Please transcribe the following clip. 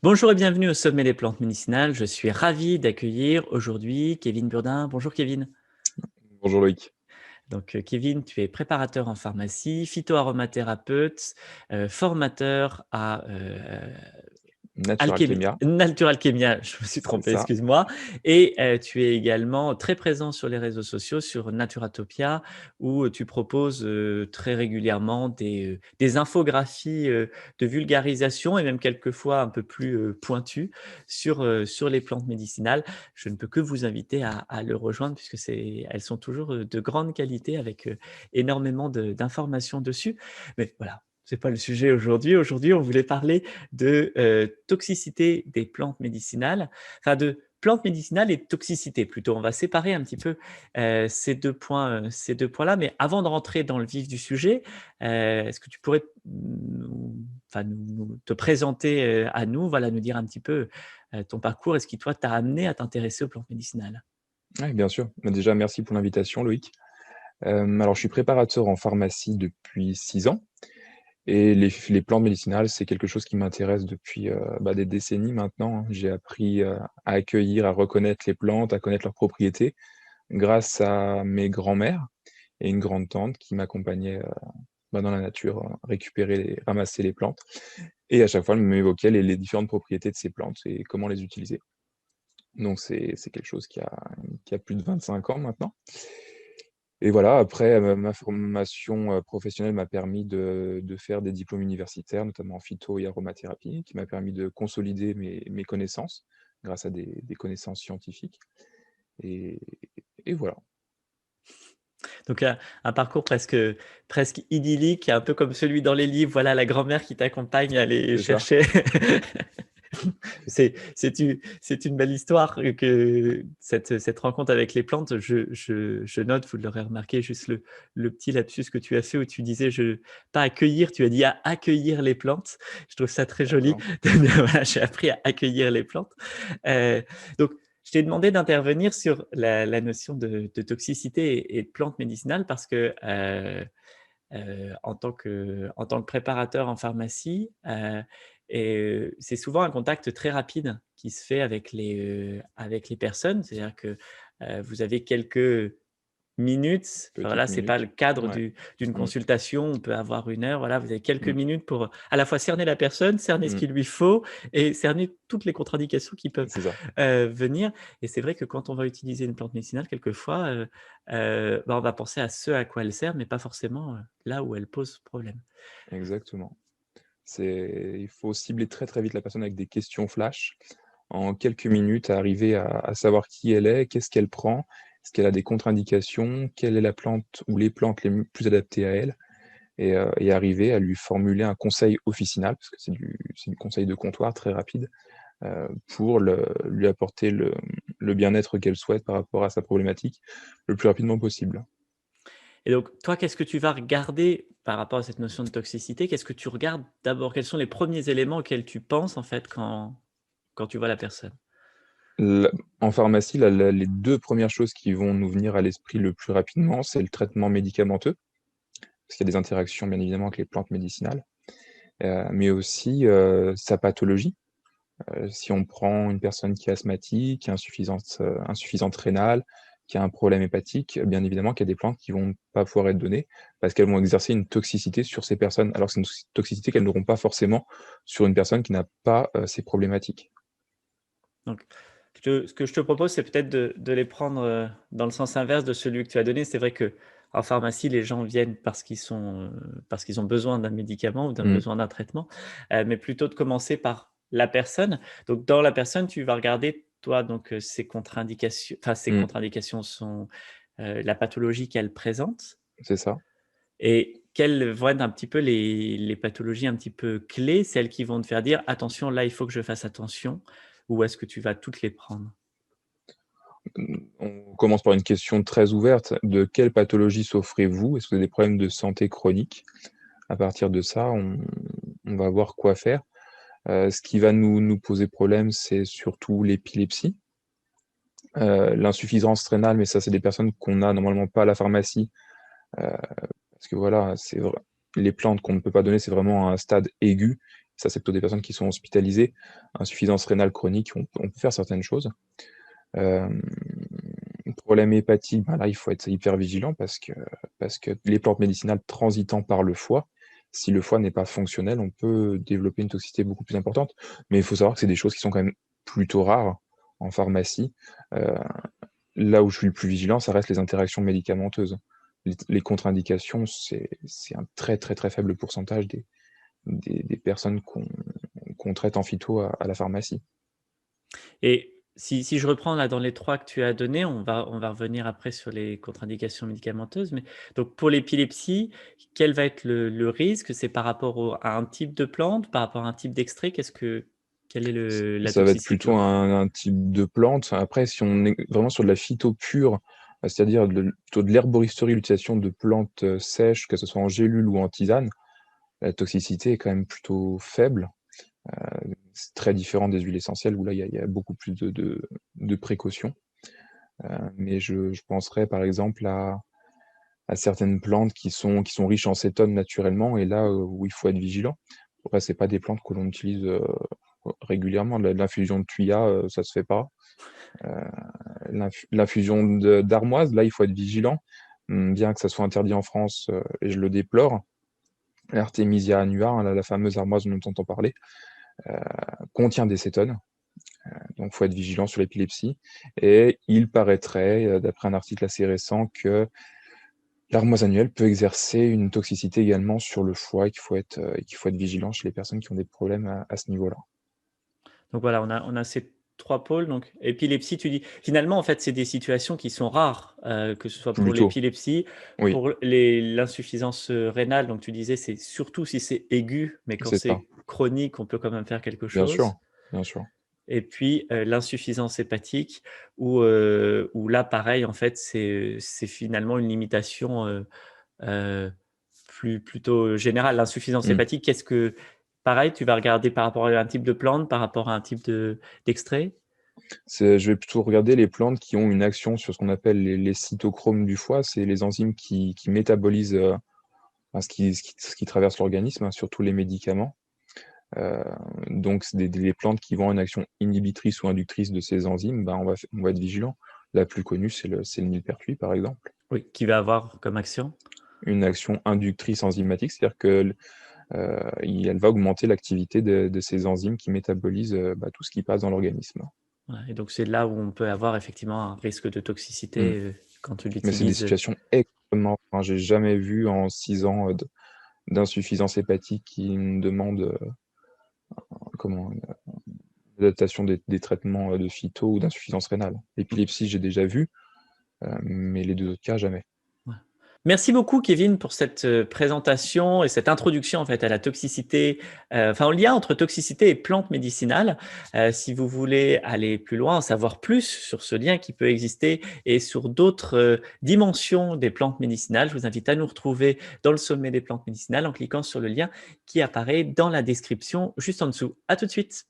Bonjour et bienvenue au Sommet des plantes médicinales. Je suis ravi d'accueillir aujourd'hui Kevin Burdin. Bonjour Kevin. Bonjour Loïc. Donc Kevin, tu es préparateur en pharmacie, phytoaromathérapeute, formateur à Natural Kémia, Natural Kémia, je me suis c'est trompé, ça. excuse-moi. Et tu es également très présent sur les réseaux sociaux, sur Naturatopia, où tu proposes très régulièrement des infographies de vulgarisation et même quelquefois un peu plus pointues sur les plantes médicinales. Je ne peux que vous inviter à le rejoindre puisque elles sont toujours de grande qualité avec énormément d'informations dessus. Mais voilà, c'est pas le sujet aujourd'hui. Aujourd'hui, on voulait parler de toxicité des plantes médicinales, enfin de plantes médicinales et de toxicité plutôt. On va séparer un petit peu ces deux points-là. Mais avant de rentrer dans le vif du sujet, est-ce que tu pourrais te présenter à nous, voilà, nous dire un petit peu ton parcours et ce qui, toi, t'a amené à t'intéresser aux plantes médicinales? Oui, bien sûr. Bah, déjà, merci pour l'invitation, Loïc. Alors, je suis préparateur en pharmacie depuis 6 ans et les plantes médicinales, c'est quelque chose qui m'intéresse depuis des décennies maintenant, hein. J'ai appris à accueillir, à reconnaître les plantes, à connaître leurs propriétés grâce à mes grands-mères et une grande-tante qui m'accompagnait dans la nature, récupérer, ramasser les plantes. Et à chaque fois, elle m'évoquait les différentes propriétés de ces plantes et comment les utiliser. Donc c'est quelque chose qui a plus de 25 ans maintenant. Et voilà, après, ma formation, professionnelle m'a permis de faire des diplômes universitaires, notamment en phyto et aromathérapie, qui m'a permis de consolider mes connaissances grâce à des connaissances scientifiques et et voilà. Donc un parcours presque idyllique, un peu comme celui dans les livres, voilà la grand-mère qui t'accompagne à aller C'est ça. chercher. C'est une belle histoire que cette rencontre avec les plantes. Je note, vous l'aurez remarqué, juste le petit lapsus que tu as fait où tu disais pas accueillir, tu as dit à accueillir les plantes. Je trouve ça très joli. D'accord. Voilà, j'ai appris à accueillir les plantes. Euh, donc, je t'ai demandé d'intervenir sur la notion de toxicité et de plantes médicinales parce que en tant que préparateur en pharmacie, et c'est souvent un contact très rapide qui se fait avec les personnes. C'est-à-dire que vous avez quelques minutes. Enfin, voilà, Petites c'est pas le minutes. cadre Ouais. d'une Mmh. consultation. On peut avoir 1 heure. Voilà, vous avez quelques Mmh. minutes pour à la fois cerner la personne, cerner ce Mmh. qu'il lui faut et cerner toutes les contre-indications qui peuvent C'est ça. venir. Et c'est vrai que quand on va utiliser une plante médicinale, quelquefois, on va penser à ce à quoi elle sert, mais pas forcément là où elle pose problème. Exactement. Il faut cibler très, très vite la personne avec des questions flash. En quelques minutes, arriver à savoir qui elle est, qu'est-ce qu'elle prend, est-ce qu'elle a des contre-indications, quelle est la plante ou les plantes plus adaptées à elle et arriver à lui formuler un conseil officinal, parce que c'est du conseil de comptoir très rapide, pour lui apporter le bien-être qu'elle souhaite par rapport à sa problématique, le plus rapidement possible. Et donc, toi, qu'est-ce que tu vas regarder par rapport à cette notion de toxicité? Qu'est-ce que tu regardes d'abord? Quels sont les premiers éléments auxquels tu penses, en fait, quand tu vois la personne? L En pharmacie, les 2 premières choses qui vont nous venir à l'esprit le plus rapidement, c'est le traitement médicamenteux, parce qu'il y a des interactions bien évidemment avec les plantes médicinales, mais aussi, sa pathologie. Si on prend une personne qui est asthmatique, qui a insuffisance rénale, qui a un problème hépatique, bien évidemment qu'il y a des plantes qui vont pas pouvoir être données parce qu'elles vont exercer une toxicité sur ces personnes, alors que c'est une toxicité qu'elles n'auront pas forcément sur une personne qui n'a pas, ces problématiques. Donc, ce que je te propose, c'est peut-être de les prendre dans le sens inverse de celui que tu as donné. C'est vrai que en pharmacie, les gens viennent parce qu'ils ont besoin d'un médicament ou d'un Mmh, besoin d'un traitement, mais plutôt de commencer par la personne. Donc, dans la personne, tu vas regarder, toi, donc, ses contre-indications. Enfin, ces mmh, contre-indications sont la pathologie qu'elle présente c'est ça. et quelles vont être un petit peu les pathologies un petit peu clés, celles qui vont te faire dire: «Attention, là, il faut que je fasse attention», ou est-ce que tu vas toutes les prendre? On commence par une question très ouverte, de quelle pathologie souffrez-vous? Est-ce que vous avez des problèmes de santé chroniques? À partir de ça, on va voir quoi faire. Ce qui va nous poser problème, c'est surtout l'épilepsie, l'insuffisance rénale, mais ça, c'est des personnes qu'on a normalement pas à la pharmacie, parce que voilà, c'est vrai les plantes qu'on ne peut pas donner, c'est vraiment à un stade aigu. ça c'est plutôt des personnes qui sont hospitalisées, insuffisance rénale chronique, on peut faire certaines choses. Hem, Problème hépatique, bah, là, il faut être hyper vigilant parce que les plantes médicinales transitant par le foie, si le foie n'est pas fonctionnel, on peut développer une toxicité beaucoup plus importante. Mais il faut savoir que c'est des choses qui sont quand même plutôt rares en pharmacie. Heu, Là où je suis le plus vigilant, ça reste les interactions médicamenteuses. Les contre-indications, c'est un très, très, très faible pourcentage des personnes qu'on traite en phyto à la pharmacie. Et si je reprends là dans les 3 que tu as donnés, on va revenir après sur les contre-indications médicamenteuses, mais donc pour l'épilepsie, quel va être le risque? C'est par rapport à un type de plante, par rapport à un type d'extrait? Quelle est la Ça va être plutôt toxicité? un type de plante. Après, si on est vraiment sur de la phyto pure, c'est-à-dire plutôt de l'herboristerie, l'utilisation de plantes, sèches, que ce soit en gélule ou en tisane, la toxicité est quand même plutôt faible. C'est très différent des huiles essentielles où là, il y a beaucoup plus de précautions. Mais je penserais par exemple à certaines plantes qui sont riches en cétone naturellement et là, où il faut être vigilant. Après, c'est pas des plantes que l'on utilise, régulièrement. L'infusion de thuya, ça se fait pas. Heu, l'infusion d'armoise, là, il faut être vigilant, bien que ça soit interdit en France, et je le déplore. L'artémisia annua, hein, la fameuse armoise dont on entend parler, heu, contient des cétones, donc faut être vigilant sur l'épilepsie et il paraîtrait, d'après un article assez récent, que l'armoise annuelle peut exercer une toxicité également sur le foie et qu'il faut être vigilant chez les personnes qui ont des problèmes à ce niveau-là. Donc voilà, on a ces 3 pôles, donc épilepsie, tu dis finalement, en fait, c'est des situations qui sont rares, que ce soit pour Plutôt, l'épilepsie, oui, pour l'insuffisance, rénale, donc tu disais, c'est surtout si c'est aigu, mais quand c'est ça. c'est chronique, on peut quand même faire quelque Bien sûr, chose. bien sûr. Et puis, l'insuffisance hépatique où là, pareil, en fait, c'est finalement une limitation, heu, plutôt générale. L'insuffisance Mmh. hépatique, qu'est-ce que pareil, tu vas regarder par rapport à un type de plante, par rapport à un type d'extrait? Je vais plutôt regarder les plantes qui ont une action sur ce qu'on appelle les cytochromes du foie. C'est les enzymes qui métabolisent, enfin ce qui traverse l'organisme, hein, surtout les médicaments. Heu, donc c'est des plantes qui vont avoir une action inhibitrice ou inductrice de ces enzymes, ben, on va être vigilant. La plus connue, c'est le millepertuis, par exemple. Oui, qui va avoir comme action? Une action inductrice enzymatique, c'est-à-dire que elle va augmenter l'activité de ces enzymes qui métabolisent, bah, tout ce qui passe dans l'organisme. Ouais et donc c'est là où on peut avoir effectivement un risque de Mmh. toxicité, quand tu Mais c'est des l'utilises, situations extrêmement, enfin, j'ai jamais vu en 6 ans, d'insuffisance hépatique qui me demande, comment? Une adaptation des traitements, de phyto ou d'insuffisance rénale. L'épilepsie, j'ai déjà vu, mais les 2 autres cas, jamais. ouais. Merci beaucoup Kevin pour cette, présentation et cette introduction en fait à la toxicité, enfin au lien entre toxicité et plantes médicinales. Si vous voulez aller plus loin, en savoir plus sur ce lien qui peut exister et sur d'autres, dimensions des plantes médicinales, je vous invite à nous retrouver dans le sommet des plantes médicinales en cliquant sur le lien qui apparaît dans la description juste en dessous. À tout de suite.